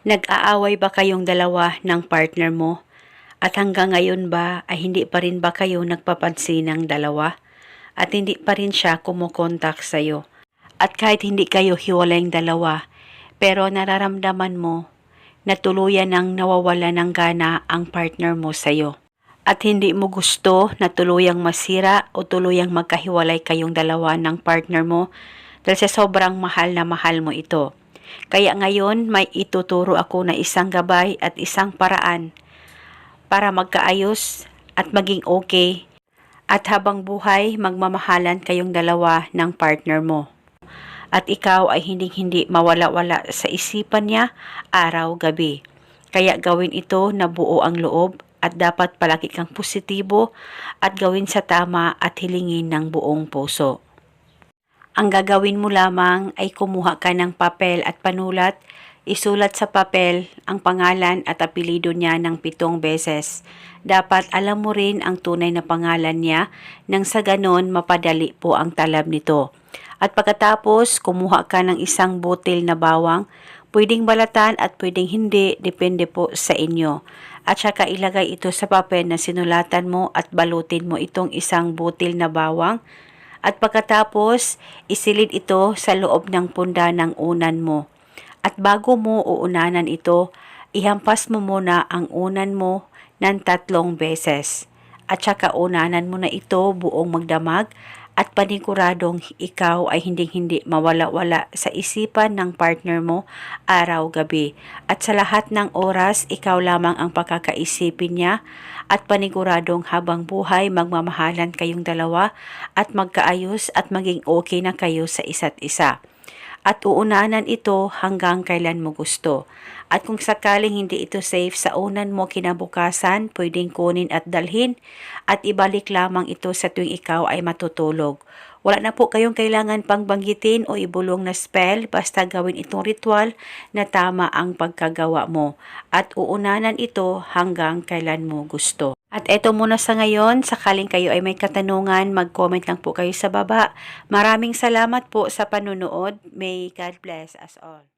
Nag-aaway ba kayong dalawa ng partner mo? At hanggang ngayon ba ay hindi pa rin ba kayo nagpapansin ng dalawa? At hindi pa rin siya kumokontak sa'yo? At kahit hindi kayo hiwalayng dalawa, pero nararamdaman mo na tuluyan ng nawawala ng gana ang partner mo sa'yo. At hindi mo gusto na tuluyang masira o tuluyang magkahiwalay kayong dalawa ng partner mo dahil sa sobrang mahal na mahal mo ito. Kaya ngayon may ituturo ako na isang gabay at isang paraan para magkaayos at maging okay at habang buhay magmamahalan kayong dalawa ng partner mo. At ikaw ay hindi mawala-wala sa isipan niya araw-gabi. Kaya gawin ito na buo ang loob at dapat palagi kang positibo at gawin sa tama at hilingin ng buong puso. Ang gagawin mo lamang ay kumuha ka ng papel at panulat, isulat sa papel ang pangalan at apelido niya ng 7 beses. Dapat alam mo rin ang tunay na pangalan niya nang sa ganon mapadali po ang talab nito. At pagkatapos, kumuha ka ng isang butil na bawang, pwedeng balatan at pwedeng hindi, depende po sa inyo. At saka ilagay ito sa papel na sinulatan mo at balutin mo itong isang butil na bawang. At pagkatapos, isilid ito sa loob ng punda ng unan mo. At bago mo uunanan ito, ihampas mo muna ang unan mo ng 3 beses. At saka unanan mo na ito buong magdamag at paniguradong ikaw ay hindi mawala-wala sa isipan ng partner mo araw-gabi. At sa lahat ng oras, ikaw lamang ang pagkakaisipin niya at paniguradong habang buhay magmamahalan kayong dalawa at magkaayos at maging okay na kayo sa isa't isa. At uunanan ito hanggang kailan mo gusto. At kung sakaling hindi ito safe sa unan mo kinabukasan, pwedeng kunin at dalhin at ibalik lamang ito sa tuwing ikaw ay matutulog. Wala na po kayong kailangan pang banggitin o ibulong na spell, basta gawin itong ritual na tama ang pagkagawa mo. At uunanan ito hanggang kailan mo gusto. At eto muna sa ngayon, sakaling kayo ay may katanungan, mag-comment lang po kayo sa baba. Maraming salamat po sa panunood. May God bless us all.